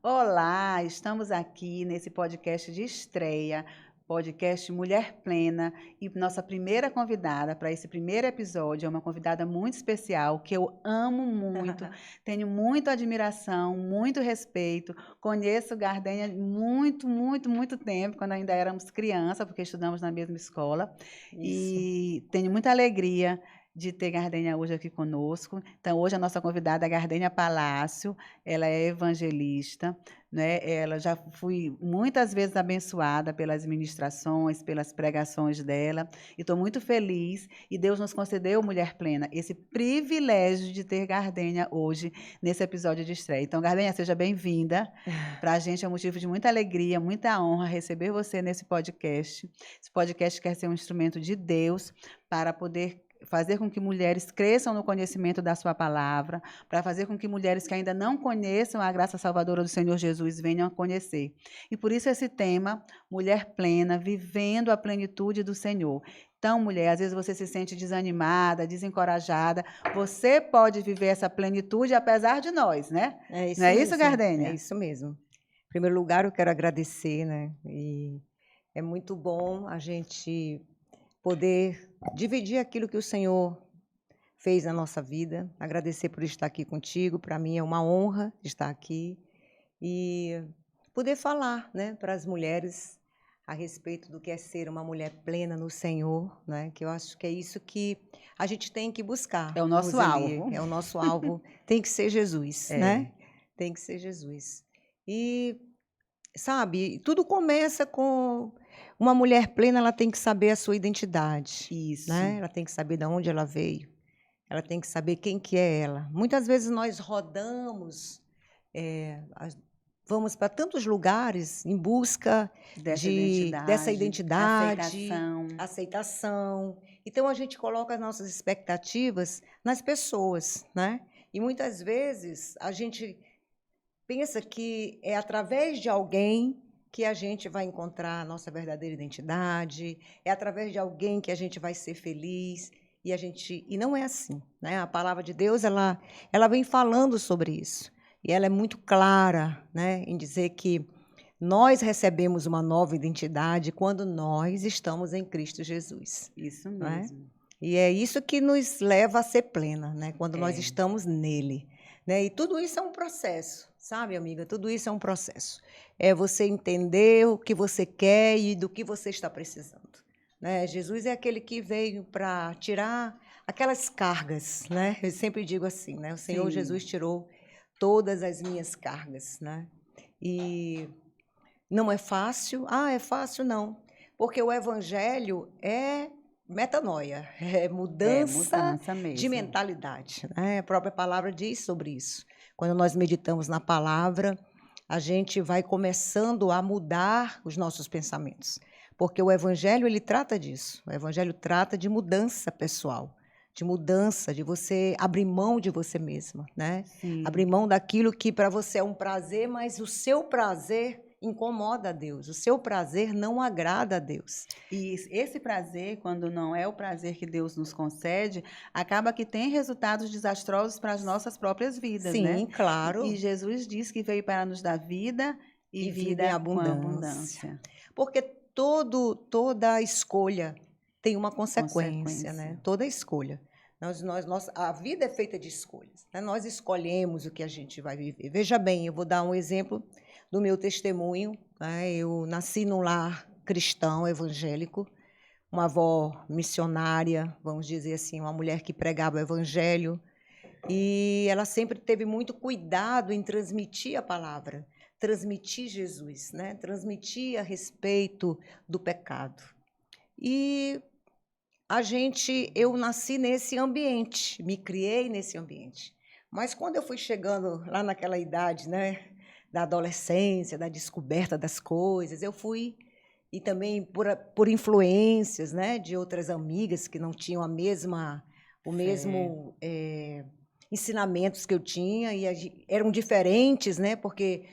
Olá, estamos aqui nesse podcast de estreia, podcast Mulher Plena, e nossa primeira convidada para esse primeiro episódio é uma convidada muito especial, que eu amo muito, tenho muita admiração, muito respeito, conheço Gardenha muito tempo, quando ainda éramos criança, porque estudamos na mesma escola, Isso. e tenho muita alegria de ter Gardenha hoje aqui conosco. Então, hoje a nossa convidada é Gardenha Palácio, ela é evangelista, né? Ela já fui muitas vezes abençoada pelas ministrações, pelas pregações dela, e estou muito feliz. E Deus nos concedeu, Mulher Plena, esse privilégio de ter Gardenha hoje nesse episódio de estreia. Então, Gardenha, seja bem-vinda. Para a gente é um motivo de muita alegria, muita honra receber você nesse podcast. Esse podcast quer ser um instrumento de Deus para poder fazer com que mulheres cresçam no conhecimento da sua palavra, para fazer com que mulheres que ainda não conheçam a graça salvadora do Senhor Jesus venham a conhecer. E por isso esse tema, Mulher Plena, vivendo a plenitude do Senhor. Então, mulher, às vezes você se sente desanimada, desencorajada, você pode viver essa plenitude apesar de nós, né? É Não isso é isso, mesmo. Gardênia? É isso mesmo. Em primeiro lugar, eu quero agradecer, né? E é muito bom a gente poder dividir aquilo que o Senhor fez na nossa vida. Agradecer por estar aqui contigo. Para mim é uma honra estar aqui e poder falar, né, para as mulheres a respeito do que é ser uma mulher plena no Senhor, né? Que eu acho que é isso que a gente tem que buscar, É o nosso Roseli. alvo. É o nosso alvo. Tem que ser Jesus, né? Tem que ser Jesus. E, sabe, tudo começa com uma mulher plena, ela tem que saber a sua identidade, Isso. né? Ela tem que saber de onde ela veio. Ela tem que saber quem que é ela. Muitas vezes nós rodamos, vamos para tantos lugares em busca dessa identidade, aceitação. Então a gente coloca as nossas expectativas nas pessoas, né? E muitas vezes a gente pensa que é através de alguém que a gente vai encontrar a nossa verdadeira identidade, é através de alguém que a gente vai ser feliz. E não é assim, né? A palavra de Deus ela vem falando sobre isso e ela é muito clara, né, em dizer que nós recebemos uma nova identidade quando nós estamos em Cristo Jesus. Isso mesmo. mesmo. E é isso que nos leva a ser plena, né? Quando nós estamos nele, né? E tudo isso é um processo, sabe, amiga? Tudo isso é um processo. É você entender o que você quer e do que você está precisando. Né? Jesus é aquele que veio para tirar aquelas cargas, né? Eu sempre digo assim, né? O Senhor Jesus tirou todas as minhas cargas, né? E não é fácil. É fácil não, porque o evangelho é metanoia, é mudança de mentalidade, né? A própria palavra diz sobre isso. Quando nós meditamos na palavra, a gente vai começando a mudar os nossos pensamentos. Porque o evangelho ele trata disso. O evangelho trata de mudança pessoal, de mudança, de você abrir mão de você mesma, né? Sim. Abrir mão daquilo que para você é um prazer, mas o seu prazer incomoda a Deus. O seu prazer não agrada a Deus. E esse prazer, quando não é o prazer que Deus nos concede, acaba que tem resultados desastrosos para as nossas próprias vidas, né? Sim, claro. E Jesus diz que veio para nos dar vida e vida em com abundância. Porque toda escolha tem uma consequência, né? Toda escolha. A vida é feita de escolhas, né? Nós escolhemos o que a gente vai viver. Veja bem, eu vou dar um exemplo do meu testemunho, né? Eu nasci num lar cristão, evangélico, uma avó missionária, vamos dizer assim, uma mulher que pregava o evangelho, e ela sempre teve muito cuidado em transmitir a palavra, transmitir Jesus, né? Transmitir a respeito do pecado. E eu nasci nesse ambiente, me criei nesse ambiente. Mas quando eu fui chegando lá naquela idade, né, da adolescência, da descoberta das coisas, eu fui, e também por influências, né, de outras amigas que não tinham o mesmo ensinamentos que eu tinha, e eram diferentes, né, porque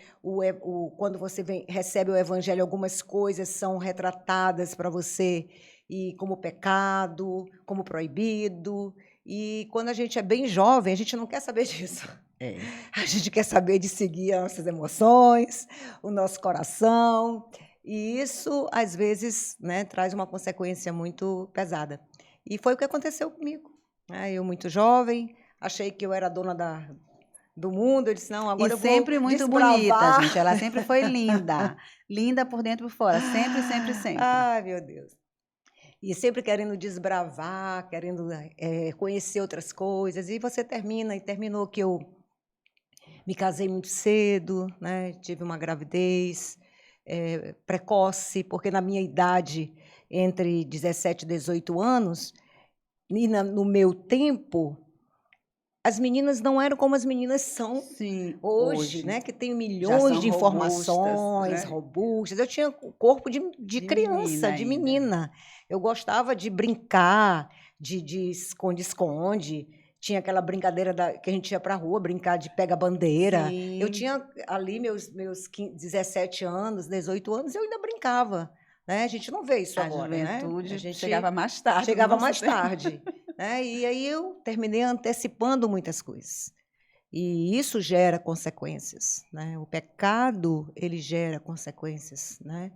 quando você recebe o evangelho, algumas coisas são retratadas para você e como pecado, como proibido. E quando a gente é bem jovem, a gente não quer saber disso. É. A gente quer saber de seguir as nossas emoções, o nosso coração. E isso, às vezes, né, traz uma consequência muito pesada. E foi o que aconteceu comigo. Né? Eu, muito jovem, achei que eu era dona do mundo. Eu disse, não, agora E eu vou sempre muito bonita, desbravar. gente. Ela sempre foi linda. Linda por dentro e por fora. Sempre, sempre, sempre. Ai, meu Deus. E sempre querendo desbravar, querendo conhecer outras coisas. E você termina, e terminou que eu me casei muito cedo, né? Tive uma gravidez precoce, porque na minha idade, entre 17 e 18 anos, e no meu tempo, as meninas não eram como as meninas são Sim, hoje, né? Que tem já milhões são de robustas, informações, né? robustas. Eu tinha o corpo de De criança, menina de ainda. menina. Eu gostava de brincar, de esconde-esconde. Tinha aquela brincadeira que a gente ia para a rua brincar de pega-bandeira. Eu Sim, tinha ali meus 17 anos, 18 anos, eu ainda brincava. Né? A gente não vê isso a agora, né? A juventude gente chegava mais tarde no chegava nosso mais tempo. tarde. Né? E aí eu terminei antecipando muitas coisas. E isso gera consequências, né? O pecado, ele gera consequências, né?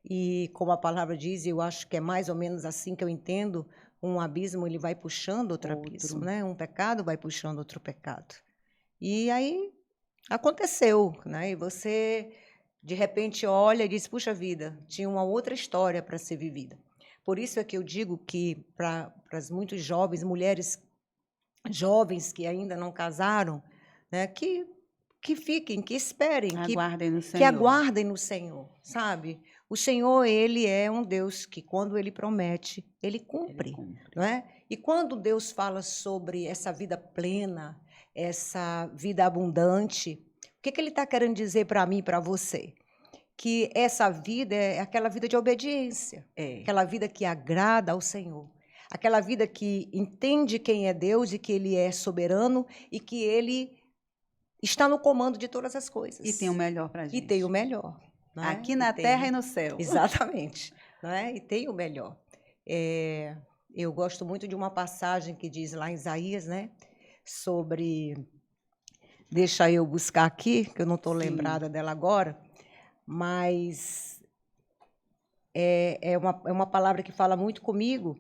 E como a palavra diz, eu acho que é mais ou menos assim que eu entendo, um abismo ele vai puxando outro abismo, Outro. né? Um pecado vai puxando outro pecado. E aí aconteceu, né? E você de repente olha e diz: "Puxa vida, tinha uma outra história para ser vivida". Por isso é que eu digo que para as muitos jovens, mulheres jovens que ainda não casaram, né, que fiquem, que esperem, Aguardem no que Senhor. aguardem no Senhor, sabe? O Senhor, ele é um Deus que, quando ele promete, ele Ele cumpre, cumpre. não é? E quando Deus fala sobre essa vida plena, essa vida abundante, o que ele está querendo dizer para mim e para você? Que essa vida é aquela vida de obediência, É. aquela vida que agrada ao Senhor, aquela vida que entende quem é Deus e que Ele é soberano e que Ele está no comando de todas as coisas. E tem o melhor para a E tem o gente. melhor. Não é? Aqui na terra e no céu. Exatamente. Não é? E tem o melhor. Eu gosto muito de uma passagem que diz lá em Isaías, né? Sobre. Deixa eu buscar aqui, que eu não estou Sim. lembrada dela agora, mas é uma palavra que fala muito comigo.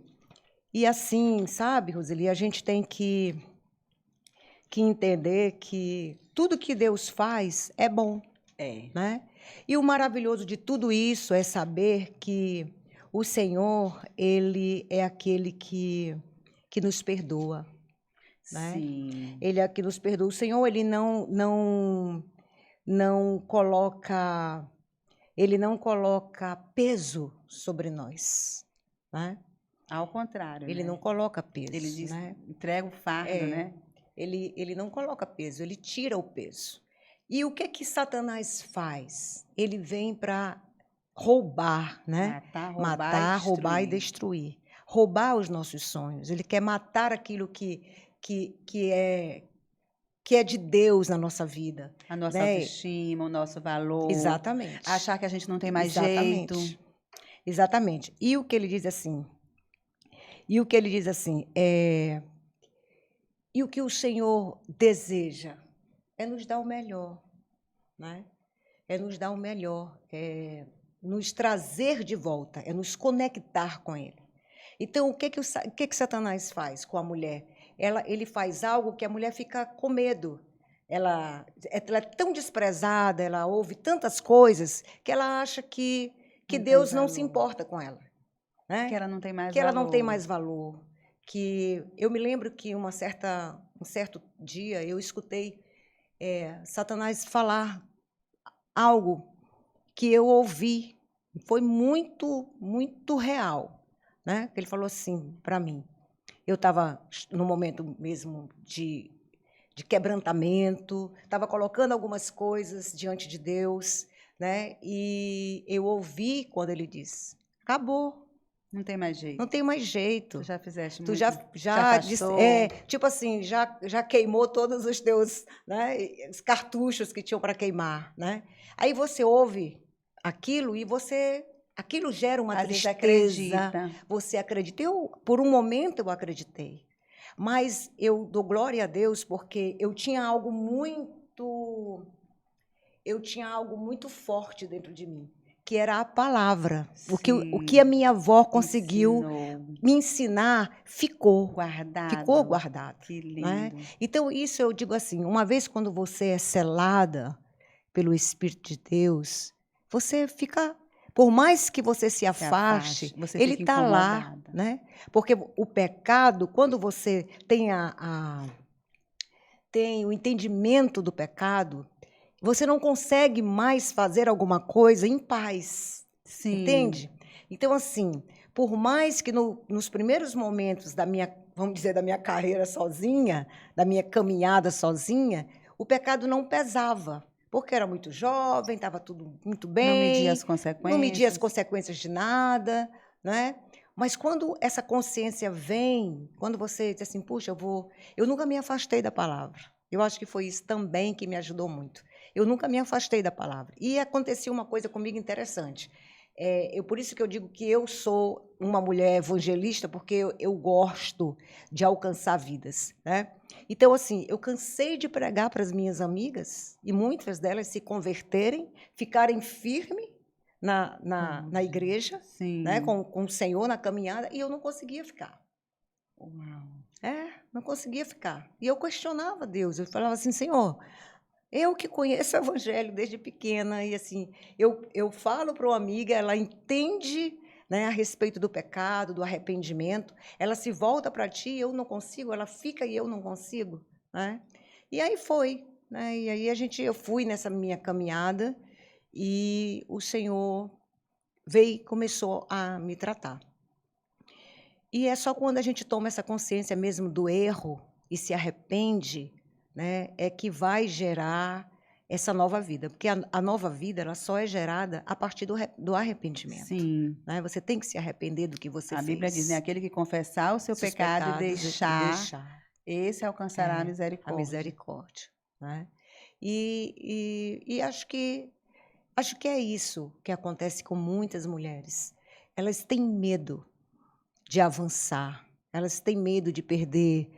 E assim, sabe, Roseli, a gente tem que entender que tudo que Deus faz é bom, É. né? E o maravilhoso de tudo isso é saber que o Senhor, ele é aquele que nos perdoa, né? Sim. Ele é que nos perdoa. O Senhor, ele não coloca peso sobre nós, né? Ao contrário, Ele né? não coloca Ele peso, diz, né? entrega o fardo, né? Ele não coloca peso, ele tira o peso. E o que Satanás faz? Ele vem para roubar, né? Matar, Roubar e destruir. destruir. Roubar os nossos sonhos. Ele quer matar aquilo que é de Deus na nossa vida. A nossa Né? autoestima, o nosso valor. Exatamente. Achar que a gente não tem mais Exatamente. jeito. Exatamente. E o que ele diz assim? E o que o Senhor deseja é nos dar o melhor, né? É nos dar o melhor, é nos trazer de volta, é nos conectar com Ele. Então, o que Satanás faz com a mulher? Ele faz algo que a mulher fica com medo. Ela é tão desprezada, ela ouve tantas coisas, que ela acha que Deus não se importa com ela. Né? Que ela não tem mais que valor. ela não tem mais valor. Que eu me lembro que um certo dia eu escutei Satanás falar algo que eu ouvi, foi muito, muito real, né? Ele falou assim para mim. Eu estava no momento mesmo de quebrantamento, estava colocando algumas coisas diante de Deus, né? E eu ouvi quando ele disse: acabou. Não tem mais jeito. Não tem mais jeito. Tu já fizeste Tu muito. já disse, tipo assim, já queimou todos os teus, né, os cartuchos que tinham para queimar, né? Aí você ouve aquilo e aquilo gera uma Às vezes tristeza. acredita. Você acredita? Por um momento eu acreditei. Mas eu dou glória a Deus porque eu tinha algo muito forte dentro de mim, que era a palavra. Porque o que a minha avó conseguiu me ensinar ficou guardado. Que lindo. Né? Então, isso eu digo assim, uma vez quando você é selada pelo Espírito de Deus, você fica... Por mais que você se afaste, ele está lá. Né? Porque o pecado, quando você tem, tem o entendimento do pecado, você não consegue mais fazer alguma coisa em paz. Sim. Entende? Então, assim, por mais que nos primeiros momentos da minha, vamos dizer, da minha carreira sozinha, da minha caminhada sozinha, o pecado não pesava. Porque era muito jovem, estava tudo muito bem. Não media as consequências. Não media as consequências de nada, né? Mas quando essa consciência vem, quando você diz assim, puxa, eu nunca me afastei da palavra. Eu acho que foi isso também que me ajudou muito. Eu nunca me afastei da palavra. E aconteceu uma coisa comigo interessante. Por isso que eu digo que eu sou uma mulher evangelista, porque eu gosto de alcançar vidas, né? Então, assim, eu cansei de pregar para as minhas amigas, e muitas delas se converterem, ficarem firmes na igreja, né? Com o Senhor na caminhada, e eu não conseguia ficar. Uau. Não conseguia ficar. E eu questionava Deus, eu falava assim, Senhor... Eu que conheço o Evangelho desde pequena, e assim, eu falo para uma amiga, ela entende, né, a respeito do pecado, do arrependimento, ela se volta para ti, eu não consigo, ela fica e eu não consigo. Né? E aí foi. Né? E aí eu fui nessa minha caminhada e o Senhor veio e começou a me tratar. E é só quando a gente toma essa consciência mesmo do erro e se arrepende, né, é que vai gerar essa nova vida. Porque a nova vida ela só é gerada a partir do arrependimento. Sim. Né? Você tem que se arrepender do que você fez. A Bíblia diz, né, aquele que confessar o seu pecado e deixar, esse alcançará a misericórdia. A misericórdia. Né? E acho que é isso que acontece com muitas mulheres. Elas têm medo de avançar, elas têm medo de perder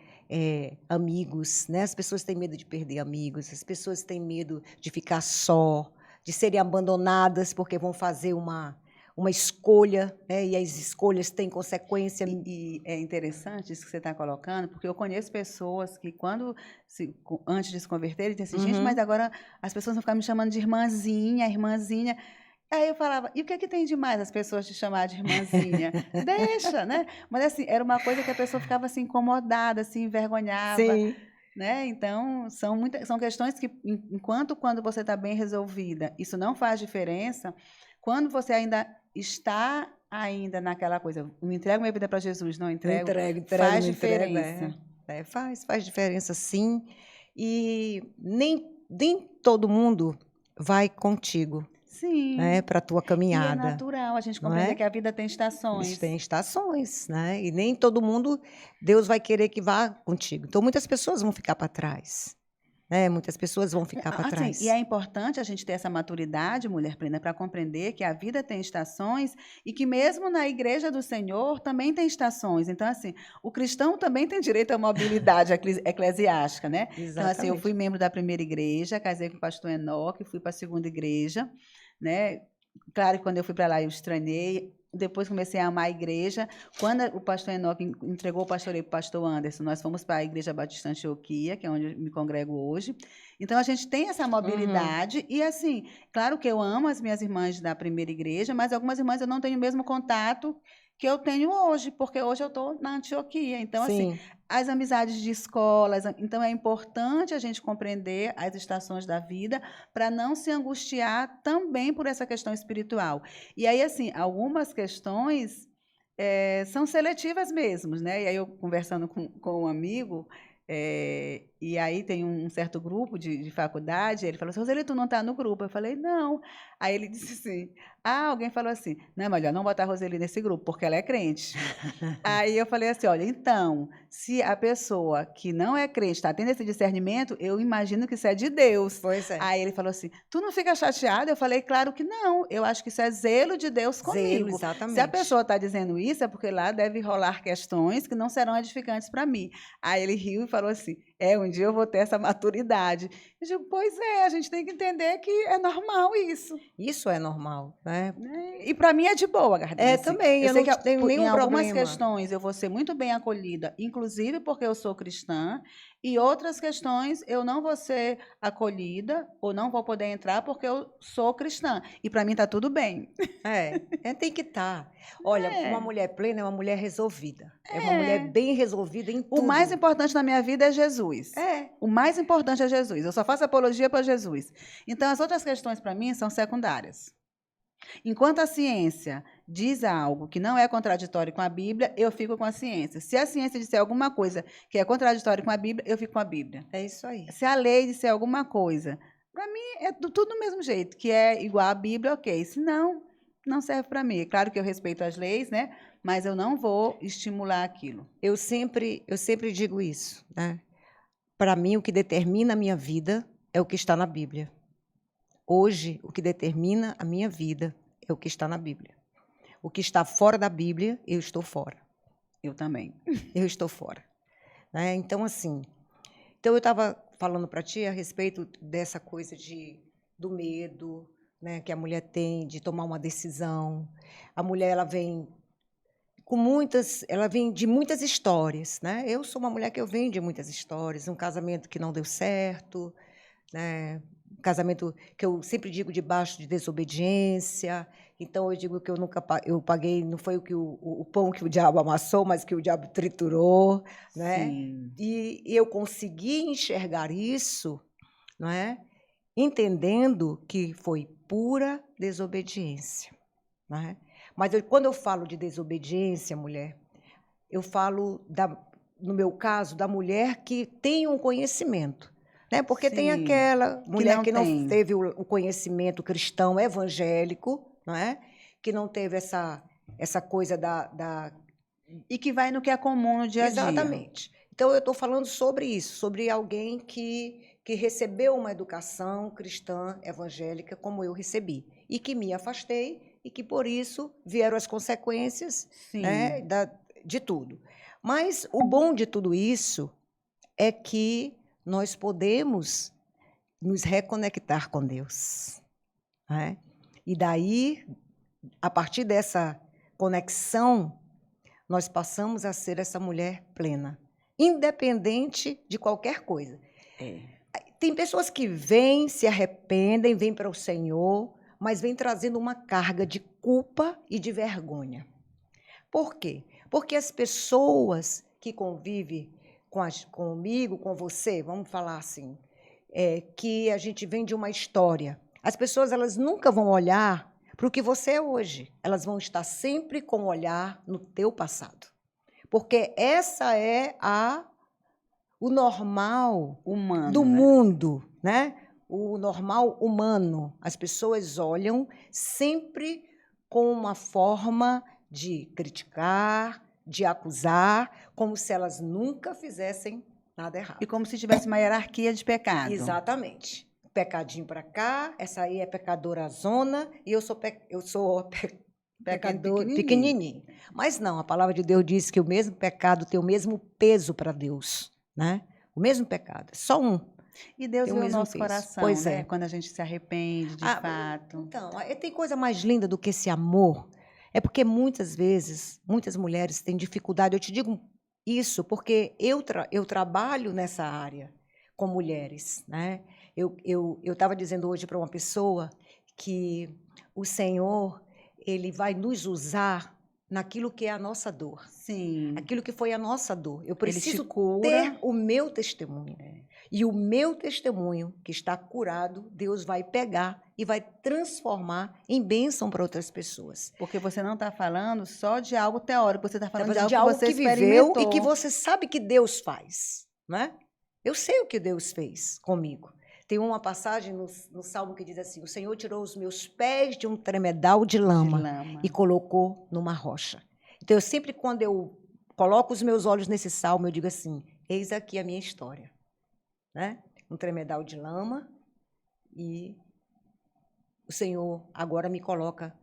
amigos, né? As pessoas têm medo de perder amigos, as pessoas têm medo de ficar só, de serem abandonadas porque vão fazer uma escolha, né? E as escolhas têm consequência. E é interessante isso que você está colocando, porque eu conheço pessoas que, antes de se converterem, dizem assim, gente, mas agora as pessoas vão ficar me chamando de irmãzinha, irmãzinha. Aí eu falava, e o que é que tem de mais as pessoas te chamar de irmãzinha? Deixa, né? Mas assim, era uma coisa que a pessoa ficava assim, incomodada, assim, envergonhava. Sim. Né? Então, são questões que, quando você está bem resolvida, isso não faz diferença. Quando você ainda está naquela coisa, não entrego minha vida para Jesus, não entrego, faz diferença. Faz diferença, sim. E nem todo mundo vai contigo. Sim. Né, para a tua caminhada. E é natural a gente compreender que a vida tem estações. Tem estações, né? E nem todo mundo, Deus vai querer que vá contigo. Então, muitas pessoas vão ficar para trás. Né? Muitas pessoas vão ficar para trás. E é importante a gente ter essa maturidade, mulher plena, para compreender que a vida tem estações e que mesmo na igreja do Senhor também tem estações. Então, assim, o cristão também tem direito à mobilidade eclesiástica, né? Exatamente. Então, assim, eu fui membro da primeira igreja, casei com o pastor Enoque, fui para a segunda igreja, né? Claro que quando eu fui para lá eu estranhei, depois comecei a amar a igreja. Quando o pastor Enoque entregou o pastoreio para o pastor Anderson, nós fomos para a Igreja Batista Antioquia, que é onde eu me congrego hoje. Então, a gente tem essa mobilidade. E, assim, claro que eu amo as minhas irmãs da primeira igreja, mas algumas irmãs eu não tenho o mesmo contato que eu tenho hoje, porque hoje eu estou na Antioquia. Então, Sim. assim, as amizades de escolas. Então, é importante a gente compreender as estações da vida para não se angustiar também por essa questão espiritual. E aí, assim, algumas questões são seletivas mesmo, né? E aí, eu conversando com um amigo, E aí tem um certo grupo de faculdade, ele falou assim, Roseli, tu não está no grupo? Eu falei, não. Aí ele disse assim, alguém falou assim, não, melhor não botar a Roseli nesse grupo, porque ela é crente. Aí eu falei assim, olha, então, se a pessoa que não é crente está tendo esse discernimento, eu imagino que isso é de Deus. Pois é. Aí ele falou assim, tu não fica chateada? Eu falei, claro que não, eu acho que isso é zelo de Deus comigo. Zelo, exatamente. Se a pessoa está dizendo isso, é porque lá deve rolar questões que não serão edificantes para mim. Aí ele riu e falou assim, um dia eu vou ter essa maturidade. Eu digo, pois é, a gente tem que entender que é normal isso. Isso é normal, né? E para mim é de boa, Gardense. Também, eu não tenho nenhum problema. Em algumas questões eu vou ser muito bem acolhida, inclusive porque eu sou cristã, e outras questões eu não vou ser acolhida ou não vou poder entrar porque eu sou cristã. E para mim está tudo bem. Tem que estar. Olha, uma mulher plena é uma mulher resolvida. É uma mulher bem resolvida em tudo. O mais importante na minha vida é Jesus. O mais importante é Jesus. Eu só faço apologia para Jesus. Então, as outras questões para mim são secundárias. Enquanto a ciência diz algo que não é contraditório com a Bíblia, eu fico com a ciência. Se a ciência disser alguma coisa que é contraditório com a Bíblia, eu fico com a Bíblia. É isso aí. Se a lei disser alguma coisa, para mim é tudo do mesmo jeito, que é igual à Bíblia, ok. Se não, não serve para mim. É claro que eu respeito as leis, né? Mas eu não vou estimular aquilo. Eu sempre digo isso, né? Para mim, o que determina a minha vida é o que está na Bíblia. Hoje, o que determina a minha vida é o que está na Bíblia. O que está fora da Bíblia, eu estou fora. Eu também. Eu estou fora. Né? Então, assim, eu estava falando para ti a respeito dessa coisa do medo, né, que a mulher tem de tomar uma decisão. A mulher, ela vem de muitas histórias, né? Eu sou uma mulher que eu venho de muitas histórias, um casamento que não deu certo, né? Um casamento que eu sempre digo debaixo de desobediência. Então eu digo que eu paguei, não foi o pão que o diabo amassou, mas que o diabo triturou, né? E eu consegui enxergar isso, não é? Entendendo que foi pura desobediência, não é? Mas quando eu falo de desobediência, mulher, eu falo, no meu caso, da mulher que tem um conhecimento. Né? Porque tem aquela mulher que não teve o conhecimento cristão evangélico, não é? Que não teve essa coisa E que vai no que é comum no dia a dia. Exatamente. Então, eu estou falando sobre isso, sobre alguém que recebeu uma educação cristã evangélica como eu recebi. E que me afastei e que, por isso, vieram as consequências, né, de tudo. Mas o bom de tudo isso é que nós podemos nos reconectar com Deus. Né? E daí, a partir dessa conexão, nós passamos a ser essa mulher plena, independente de qualquer coisa. Tem pessoas que vêm, se arrependem, vêm para o Senhor, mas vêm trazendo uma carga de culpa e de vergonha. Por quê? Porque as pessoas que convivem comigo, com você, vamos falar assim, que a gente vem de uma história. As pessoas, elas nunca vão olhar para o que você é hoje. Elas vão estar sempre com o olhar no teu passado. Porque essa é o normal humano, do mundo, né? O normal humano. As pessoas olham sempre com uma forma de criticar, de acusar, como se elas nunca fizessem nada errado. E como se tivesse uma hierarquia de pecado. Exatamente. Pecadinho para cá, essa aí é pecadora zona, e eu sou pecador pequenininho. Mas não, a palavra de Deus diz que o mesmo pecado tem o mesmo peso para Deus. Né? O mesmo pecado, só um. E Deus vê o nosso coração, pois né? Quando a gente se arrepende, de fato. Então, tem coisa mais linda do que esse amor. É porque muitas vezes, muitas mulheres têm dificuldade. Eu te digo isso porque eu trabalho nessa área com mulheres. Né? Eu estava dizendo hoje para uma pessoa que o Senhor, Ele vai nos usar naquilo que é a nossa dor. Sim. Aquilo que foi a nossa dor. Eu preciso ter o meu testemunho. E o meu testemunho, que está curado, Deus vai pegar e vai transformar em bênção para outras pessoas. Porque você não está falando só de algo teórico, você está falando de algo que você viveu e que você sabe que Deus faz. Né? Eu sei o que Deus fez comigo. Tem uma passagem no Salmo que diz assim: o Senhor tirou os meus pés de um tremedal de lama e colocou numa rocha. Então, eu sempre, quando eu coloco os meus olhos nesse salmo, eu digo assim: eis aqui a minha história. Né? Um tremedal de lama, e o Senhor agora me coloca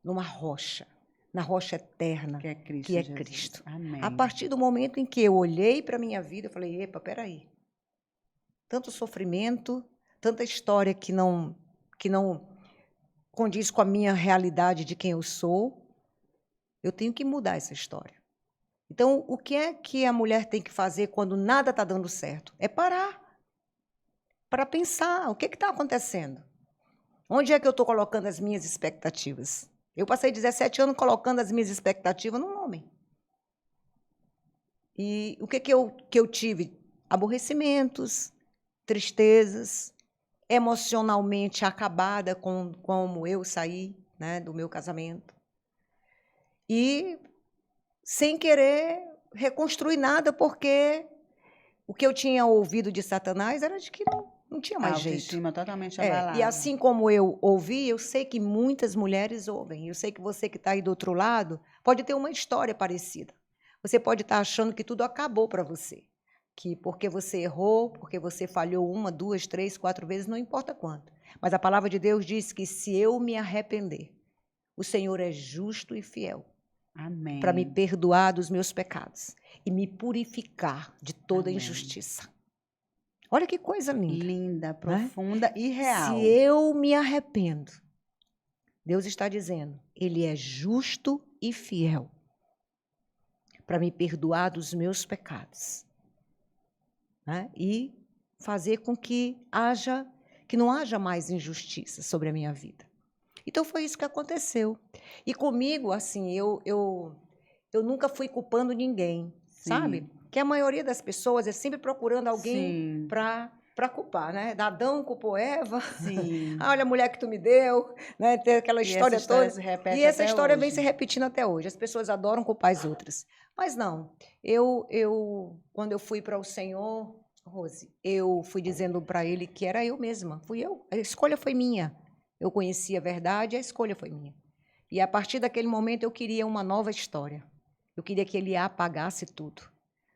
numa rocha, na rocha eterna, que é Cristo. Que é Cristo. Amém. A partir do momento em que eu olhei para a minha vida, eu falei: epa, peraí. Tanto sofrimento, tanta história que não condiz com a minha realidade de quem eu sou, eu tenho que mudar essa história. Então, o que é que a mulher tem que fazer quando nada está dando certo? É parar. Para pensar, o que está acontecendo? Onde é que eu estou colocando as minhas expectativas? Eu passei 17 anos colocando as minhas expectativas num homem. E o que eu tive? Aborrecimentos, tristezas, emocionalmente acabada com como eu saí, né, do meu casamento. E sem querer reconstruir nada, porque o que eu tinha ouvido de Satanás era de que não tinha mais jeito. A autoestima totalmente abalada. E assim como eu ouvi, eu sei que muitas mulheres ouvem. Eu sei que você que está aí do outro lado pode ter uma história parecida. Você pode estar achando que tudo acabou para você. Que porque você errou, porque você falhou 1, 2, 3, 4 vezes, não importa quanto. Mas a palavra de Deus diz que se eu me arrepender, o Senhor é justo e fiel. Amém. Para me perdoar dos meus pecados e me purificar de toda injustiça. Olha que coisa linda. Linda, profunda, né? E real. Se eu me arrependo, Deus está dizendo, Ele é justo e fiel para me perdoar dos meus pecados. Né? E fazer com que não haja mais injustiça sobre a minha vida. Então, foi isso que aconteceu. E comigo, assim, eu nunca fui culpando ninguém, sabe? Que a maioria das pessoas é sempre procurando alguém para culpar, né? Adão culpou Eva. Sim. Olha a mulher que tu me deu, né? Tem aquela história toda. Se repete e essa até história hoje. Vem se repetindo até hoje. As pessoas adoram culpar as outras. Mas não. Quando eu fui para o Senhor, Rose, eu fui dizendo para Ele que era eu mesma. Fui eu. A escolha foi minha. Eu conheci a verdade, a escolha foi minha. E a partir daquele momento eu queria uma nova história. Eu queria que Ele apagasse tudo.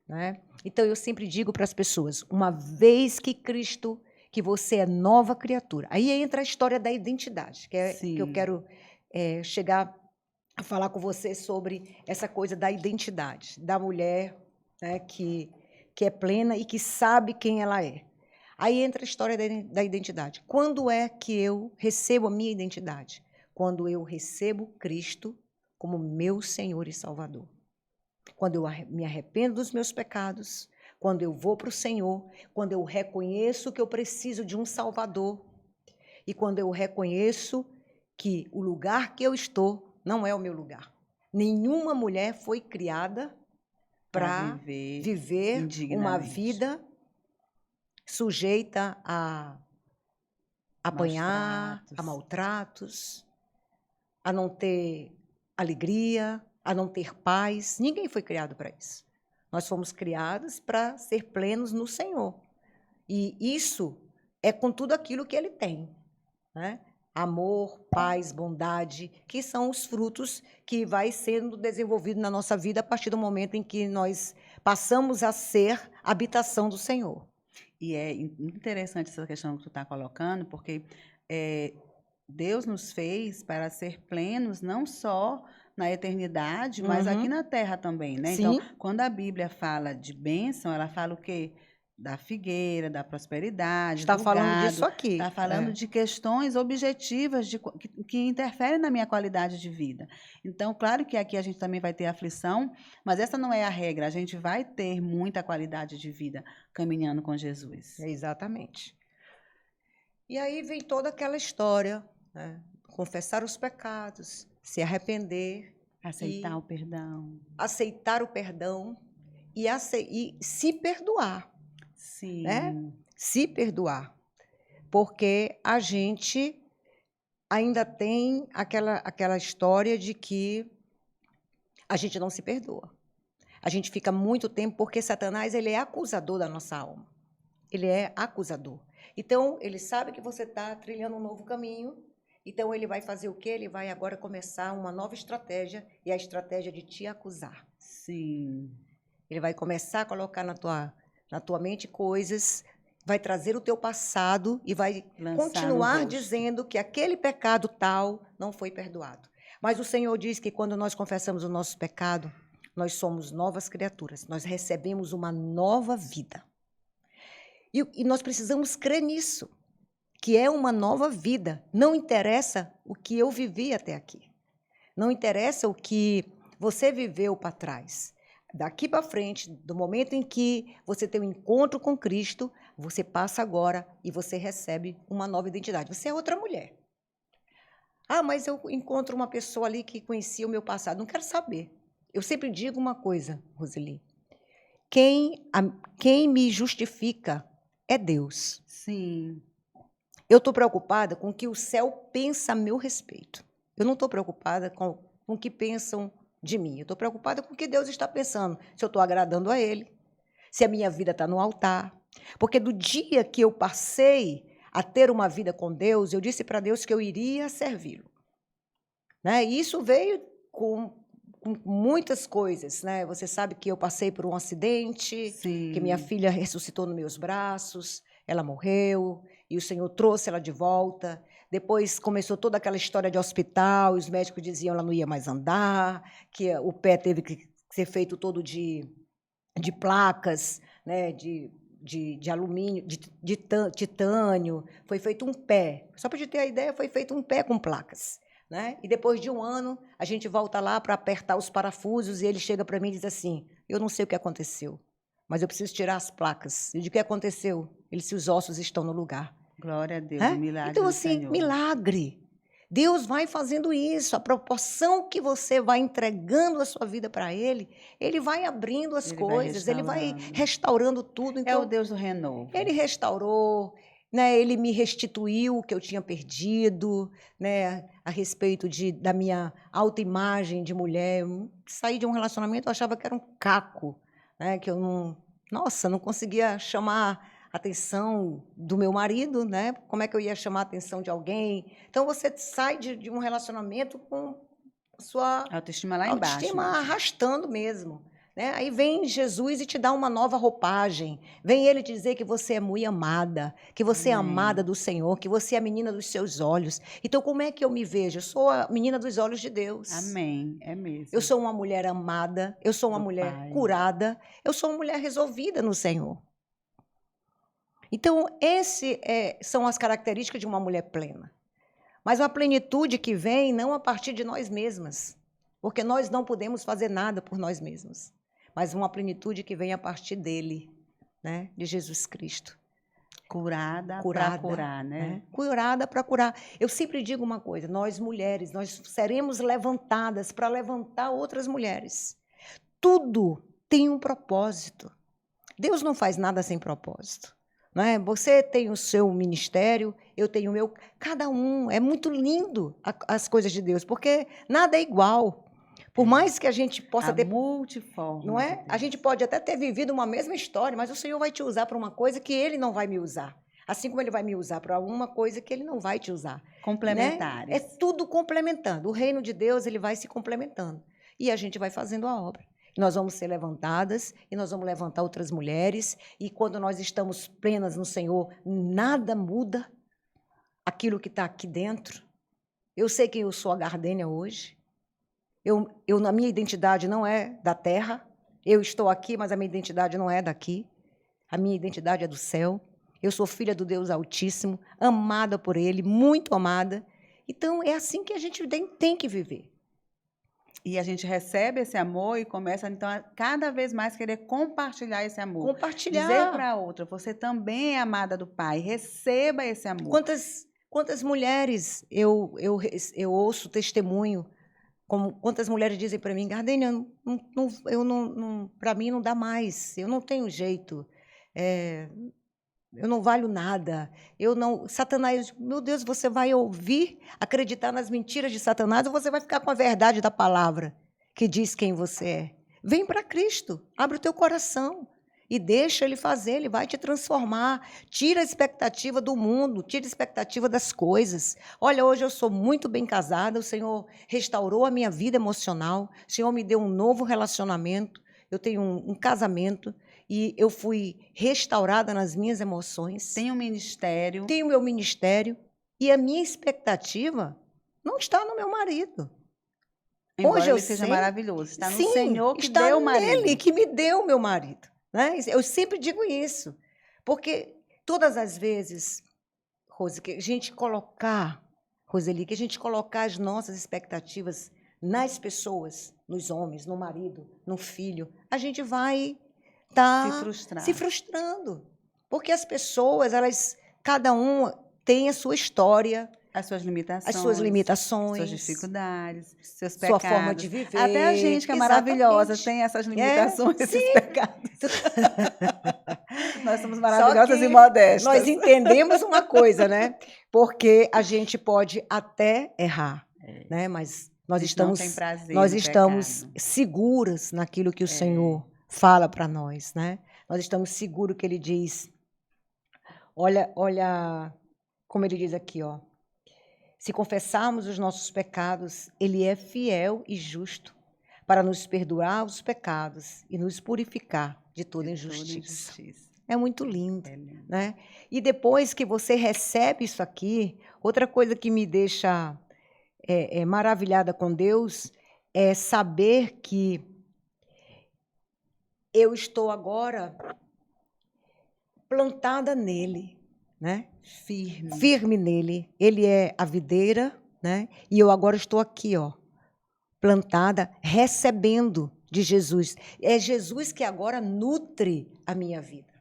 Né? Então, eu sempre digo para as pessoas, uma vez que Cristo, que você é nova criatura. Aí entra a história da identidade, que eu quero chegar a falar com você sobre essa coisa da identidade, da mulher, né, que é plena e que sabe quem ela é. Aí entra a história da identidade. Quando é que eu recebo a minha identidade? Quando eu recebo Cristo como meu Senhor e Salvador. Quando eu me arrependo dos meus pecados, quando eu vou para o Senhor, quando eu reconheço que eu preciso de um Salvador e quando eu reconheço que o lugar que eu estou não é o meu lugar. Nenhuma mulher foi criada para viver uma vida sujeita a apanhar, a maltratos, a não ter alegria, a não ter paz. Ninguém foi criado para isso. Nós fomos criados para ser plenos no Senhor. E isso é com tudo aquilo que Ele tem. Né? Amor, paz, bondade, que são os frutos que vai sendo desenvolvido na nossa vida a partir do momento em que nós passamos a ser habitação do Senhor. E é interessante essa questão que tu está colocando, porque Deus nos fez para ser plenos não só na eternidade, mas aqui na terra também, né? Sim. Então, quando a Bíblia fala de bênção, ela fala o quê? Da figueira, da prosperidade, está do falando gado, disso aqui. Está falando de questões objetivas que interferem na minha qualidade de vida. Então, claro que aqui a gente também vai ter aflição, mas essa não é a regra. A gente vai ter muita qualidade de vida caminhando com Jesus. Exatamente. E aí vem toda aquela história, né? Confessar os pecados, se arrepender. Aceitar o perdão. Aceitar o perdão e se perdoar. Sim. Né? Se perdoar. Porque a gente ainda tem aquela história de que a gente não se perdoa. A gente fica muito tempo porque Satanás ele é acusador da nossa alma. ele é acusador. Então, ele sabe que você está trilhando um novo caminho, então ele vai fazer o quê? Ele vai agora começar uma nova estratégia, e a estratégia de te acusar. Sim. Ele vai começar a colocar na tua mente coisas, vai trazer o teu passado e vai continuar dizendo que aquele pecado tal não foi perdoado. Mas o Senhor diz que quando nós confessamos o nosso pecado, nós somos novas criaturas, nós recebemos uma nova vida. E nós precisamos crer nisso, que é uma nova vida. Não interessa o que eu vivi até aqui. Não interessa o que você viveu para trás. Daqui para frente, do momento em que você tem um encontro com Cristo, você passa agora e você recebe uma nova identidade. Você é outra mulher. Ah, mas eu encontro uma pessoa ali que conhecia o meu passado. Não quero saber. Eu sempre digo uma coisa, Roseli. Quem me justifica é Deus. Sim. Eu estou preocupada com o que o céu pensa a meu respeito. Eu não estou preocupada com o que pensam de mim. Eu estou preocupada com o que Deus está pensando. Se eu estou agradando a Ele, se a minha vida está no altar. Porque do dia que eu passei a ter uma vida com Deus, eu disse para Deus que eu iria servi-lo. Né? E isso veio com muitas coisas. Né? Você sabe que eu passei por um acidente, Sim. que minha filha ressuscitou nos meus braços, ela morreu, e o Senhor trouxe ela de volta. Depois começou toda aquela história de hospital, os médicos diziam que ela não ia mais andar, que o pé teve que ser feito todo de placas, né, de alumínio, de titânio. Foi feito um pé. Só para ter a ideia, foi feito um pé com placas. Né? E depois de um ano, a gente volta lá para apertar os parafusos e ele chega para mim e diz assim, eu não sei o que aconteceu, mas eu preciso tirar as placas. Eu digo, o que aconteceu? Ele disse, os ossos estão no lugar. Glória a Deus, milagre. Então, assim, Senhor. milagre. Deus vai fazendo isso. A proporção que você vai entregando a sua vida para Ele vai abrindo as coisas, Ele vai restaurando tudo. Então, é o Deus do renovo. Ele restaurou, né? Ele me restituiu o que eu tinha perdido, né? A respeito da minha autoimagem de mulher. Eu saí de um relacionamento, eu achava que era um caco, né? Que eu não conseguia chamar a atenção do meu marido, né? Como é que eu ia chamar a atenção de alguém? Então, você sai de um relacionamento com sua autoestima lá embaixo. Autoestima arrastando mesmo. Né? Aí vem Jesus e te dá uma nova roupagem. Vem Ele dizer que você é muito amada, que você é amada do Senhor, que você é a menina dos seus olhos. Então, como é que eu me vejo? Eu sou a menina dos olhos de Deus. Amém, é mesmo. Eu sou uma mulher amada, eu sou uma mulher curada, eu sou uma mulher resolvida no Senhor. Então, são as características de uma mulher plena. Mas uma plenitude que vem não a partir de nós mesmas, porque nós não podemos fazer nada por nós mesmos, mas uma plenitude que vem a partir dele, né? De Jesus Cristo. Curada para curar, né? Curada para curar. Eu sempre digo uma coisa, nós mulheres, nós seremos levantadas para levantar outras mulheres. Tudo tem um propósito. Deus não faz nada sem propósito. Não é? Você tem o seu ministério, eu tenho o meu. Cada um. É muito lindo as coisas de Deus, porque nada é igual. Por mais que a gente possa ter. Multiforme. Não é? A gente pode até ter vivido uma mesma história, mas o Senhor vai te usar para uma coisa que Ele não vai me usar. Assim como Ele vai me usar para uma coisa que Ele não vai te usar. Complementares. Né? É tudo complementando. O reino de Deus, ele vai se complementando. E a gente vai fazendo a obra. Nós vamos ser levantadas e nós vamos levantar outras mulheres. E quando nós estamos plenas no Senhor, nada muda aquilo que está aqui dentro. Eu sei que eu sou a Gardênia hoje. A minha identidade não é da terra. Eu estou aqui, mas a minha identidade não é daqui. A minha identidade é do céu. Eu sou filha do Deus Altíssimo, amada por Ele, muito amada. Então, é assim que a gente tem que viver. E a gente recebe esse amor e começa, então, a cada vez mais querer compartilhar esse amor. Compartilhar. Dizer para a outra, você também é amada do Pai, receba esse amor. Quantas mulheres eu ouço testemunho, quantas mulheres dizem para mim, Gardênia, para mim não dá mais, eu não tenho jeito, eu não valho nada, Satanás, meu Deus, você vai ouvir, acreditar nas mentiras de Satanás ou você vai ficar com a verdade da palavra que diz quem você é? Vem para Cristo, abre o teu coração. e deixa ele fazer, ele vai te transformar. Tira a expectativa do mundo, tira a expectativa das coisas. Olha, hoje eu sou muito bem casada, o Senhor restaurou a minha vida emocional, o Senhor me deu um novo relacionamento, eu tenho um casamento e eu fui restaurada nas minhas emoções. Tem um ministério. Tenho o meu ministério e a minha expectativa não está no meu marido. Embora Hoje eu ele seja sei, maravilhoso, está no sim, Senhor que está deu o marido. nele que me deu o meu marido. Né? Eu sempre digo isso, porque todas as vezes, Rose, que a gente colocar, Roseli, que a gente colocar as nossas expectativas nas pessoas, nos homens, no marido, no filho, a gente vai estar se frustrando. Porque as pessoas, cada um tem a sua história, as suas limitações, suas dificuldades, seus sua pecados. Forma de viver. Até a gente que é maravilhosa tem essas limitações, esses pecados. Nós somos maravilhosas e modestas. Nós entendemos uma coisa, né? Porque a gente pode até errar, né? Mas nós estamos seguras naquilo que o Senhor fala para nós, né? Nós estamos seguros que Ele diz. Olha como Ele diz aqui, ó. Se confessarmos os nossos pecados, Ele é fiel e justo para nos perdoar os pecados e nos purificar de toda injustiça. É muito lindo, né? E depois que você recebe isso aqui, outra coisa que me deixa maravilhada com Deus é saber que eu estou agora plantada nele, né? Firme nele. Ele é a videira, né? E eu agora estou aqui, ó, plantada, recebendo de Jesus. É Jesus que agora nutre a minha vida,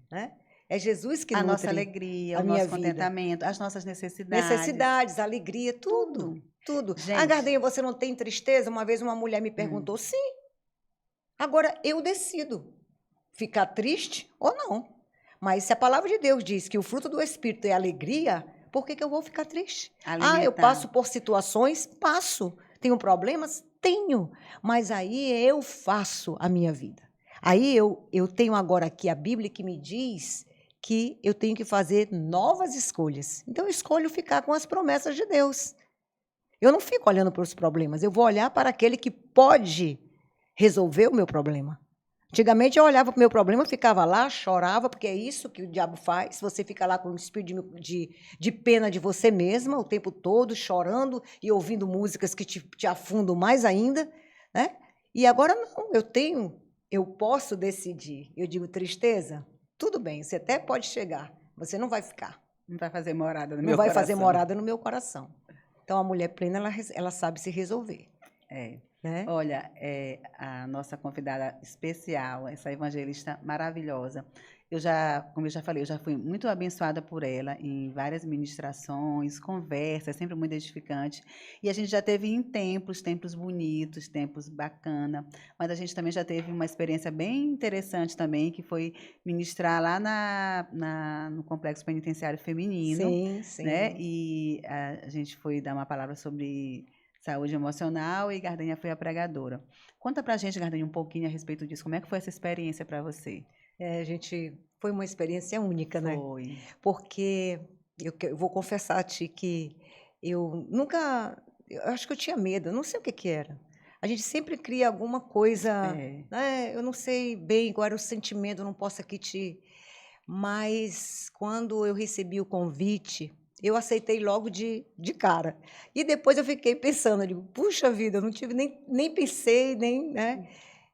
né? É Jesus que nutre nossa alegria, o nosso contentamento, as nossas necessidades, alegria, tudo. Gente, Gardinha, você não tem tristeza? Uma vez uma mulher me perguntou, sim. Agora eu decido ficar triste ou não. Mas se a palavra de Deus diz que o fruto do Espírito é alegria, por que eu vou ficar triste? Eu passo por situações? Passo. Tenho problemas? Tenho. Mas aí eu faço a minha vida. Aí eu tenho agora aqui a Bíblia que me diz que eu tenho que fazer novas escolhas. Então eu escolho ficar com as promessas de Deus. Eu não fico olhando para os problemas, eu vou olhar para aquele que pode resolver o meu problema. Antigamente eu olhava para o meu problema, ficava lá, chorava, porque é isso que o diabo faz. Você fica lá com um espírito de pena de você mesma o tempo todo, chorando e ouvindo músicas que te afundam mais ainda, né? E agora não, eu posso decidir. Eu digo, tristeza, tudo bem, você até pode chegar, você não vai ficar. Não vai fazer morada no meu coração. Não vai fazer morada no meu coração. Então, a mulher plena, ela sabe se resolver. Né? Olha, a nossa convidada especial, essa evangelista maravilhosa. Como eu já falei, eu já fui muito abençoada por ela em várias ministrações, conversas, sempre muito edificante. E a gente já teve em templos bonitos, templos bacana, mas a gente também já teve uma experiência bem interessante também, que foi ministrar lá no Complexo Penitenciário Feminino. Sim. Né? E a gente foi dar uma palavra sobre saúde emocional e Gardênia foi a pregadora. Conta pra gente, Gardênia, um pouquinho a respeito disso. Como é que foi essa experiência para você? Foi uma experiência única, né? Foi. Porque eu vou confessar a ti que eu acho que eu tinha medo, eu não sei o que era. A gente sempre cria alguma coisa, né? Eu não sei bem qual era o sentimento, eu não posso aqui Mas quando eu recebi o convite, eu aceitei logo de cara. E depois eu fiquei pensando, eu digo, puxa vida, eu não tive nem pensei, né?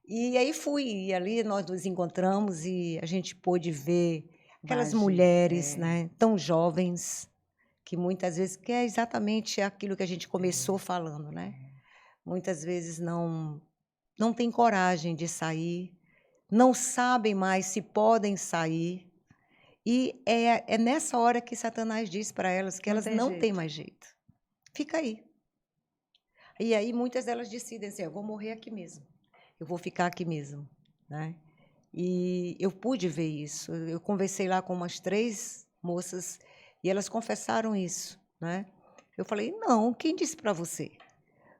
E aí fui, e ali nós nos encontramos e a gente pôde ver aquelas mulheres, né, tão jovens, que muitas vezes, que é exatamente aquilo que a gente começou falando, né? Muitas vezes não têm coragem de sair, não sabem mais se podem sair. E é nessa hora que Satanás diz para elas que elas não têm mais jeito. Fica aí. E aí muitas delas decidem assim, eu vou morrer aqui mesmo. Eu vou ficar aqui mesmo, né? E eu pude ver isso. Eu conversei lá com umas 3 moças e elas confessaram isso, né? Eu falei, não, quem disse para você?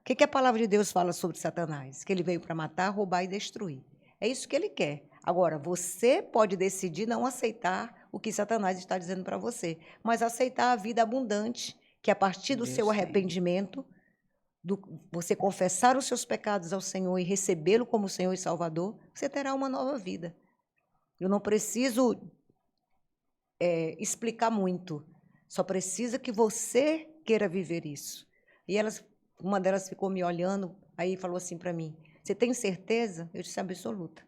O que a palavra de Deus fala sobre Satanás? Que ele veio para matar, roubar e destruir. É isso que ele quer. Agora, você pode decidir não aceitar o que Satanás está dizendo para você, mas aceitar a vida abundante, que a partir do seu arrependimento, você confessar os seus pecados ao Senhor e recebê-lo como Senhor e Salvador, você terá uma nova vida. Eu não preciso explicar muito, só precisa que você queira viver isso. E uma delas ficou me olhando, aí falou assim para mim, você tem certeza? Eu disse, absoluta.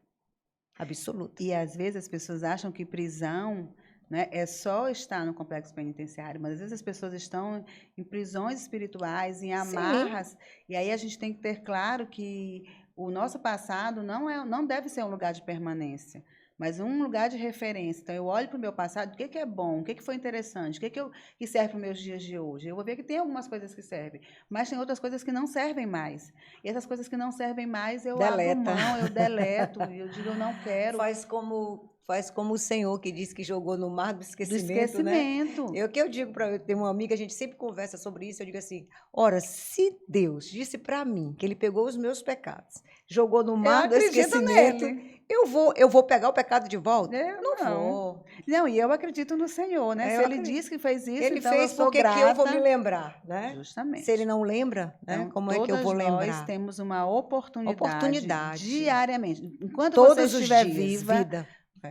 Absoluta. E às vezes as pessoas acham que prisão, né, é só estar no complexo penitenciário, mas às vezes as pessoas estão em prisões espirituais, em amarras, sim, e aí a gente tem que ter claro que o nosso passado não deve ser um lugar de permanência, mas um lugar de referência. Então, eu olho para o meu passado, o que é bom, o que foi interessante, o que serve para os meus dias de hoje. Eu vou ver que tem algumas coisas que servem, mas tem outras coisas que não servem mais. E essas coisas que não servem mais, eu abro mão, eu deleto, eu digo, eu não quero. Faz como o Senhor que disse que jogou no mar do esquecimento, né? Eu digo para eu ter uma amiga, a gente sempre conversa sobre isso, eu digo assim, ora, se Deus disse para mim que Ele pegou os meus pecados, jogou no mar do esquecimento, eu vou pegar o pecado de volta? Eu não vou. Não, e eu acredito no Senhor, né? Se Ele disse que fez isso, Ele então fez, eu sou porque grata. que eu vou me lembrar, né? Justamente. Se Ele não lembra, né? Então, Como é que eu vou lembrar? Todas nós temos uma oportunidade diariamente. Enquanto todos você estiver os dias, viva,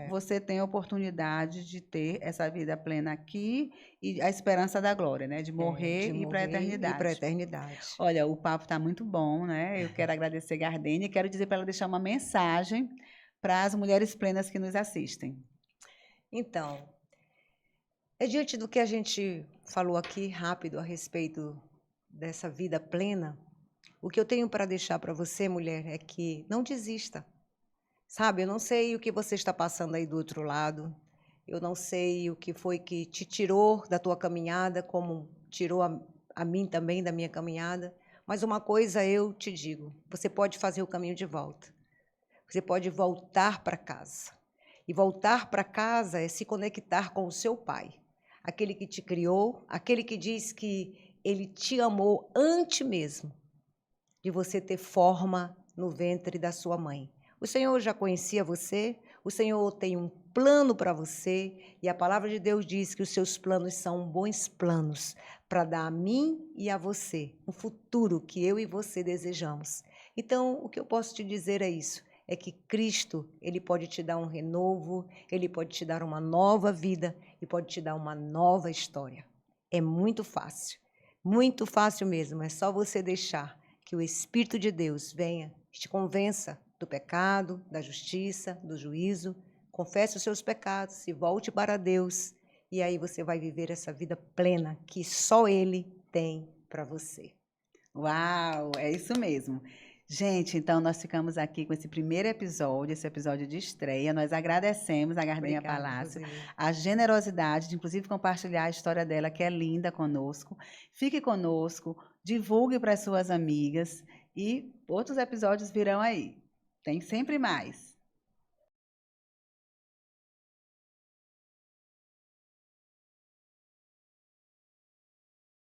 você tem a oportunidade de ter essa vida plena aqui e a esperança da glória, né? De morrer e ir para a eternidade. Ir para a eternidade. Olha, o papo está muito bom, né? Eu quero agradecer a Gardênia e quero dizer para ela deixar uma mensagem para as mulheres plenas que nos assistem. Então, diante do que a gente falou aqui rápido a respeito dessa vida plena, o que eu tenho para deixar para você, mulher, é que não desista. Sabe, eu não sei o que você está passando aí do outro lado, eu não sei o que foi que te tirou da tua caminhada, como tirou a mim também da minha caminhada, mas uma coisa eu te digo, você pode fazer o caminho de volta, você pode voltar para casa, e voltar para casa é se conectar com o seu pai, aquele que te criou, aquele que diz que ele te amou antes mesmo de você ter forma no ventre da sua mãe. O Senhor já conhecia você, o Senhor tem um plano para você, e a palavra de Deus diz que os seus planos são bons planos para dar a mim e a você um futuro que eu e você desejamos. Então, o que eu posso te dizer é isso, é que Cristo, Ele pode te dar um renovo, Ele pode te dar uma nova vida e pode te dar uma nova história. É muito fácil mesmo, é só você deixar que o Espírito de Deus venha e te convença do pecado, da justiça, do juízo, confesse os seus pecados, se volte para Deus, e aí você vai viver essa vida plena que só Ele tem para você. Uau, é isso mesmo. Gente, então nós ficamos aqui com esse primeiro episódio, esse episódio de estreia. Nós agradecemos a Gardênia Palácio, a generosidade de, inclusive, compartilhar a história dela, que é linda, conosco. Fique conosco, divulgue para suas amigas e outros episódios virão aí. Tem sempre mais.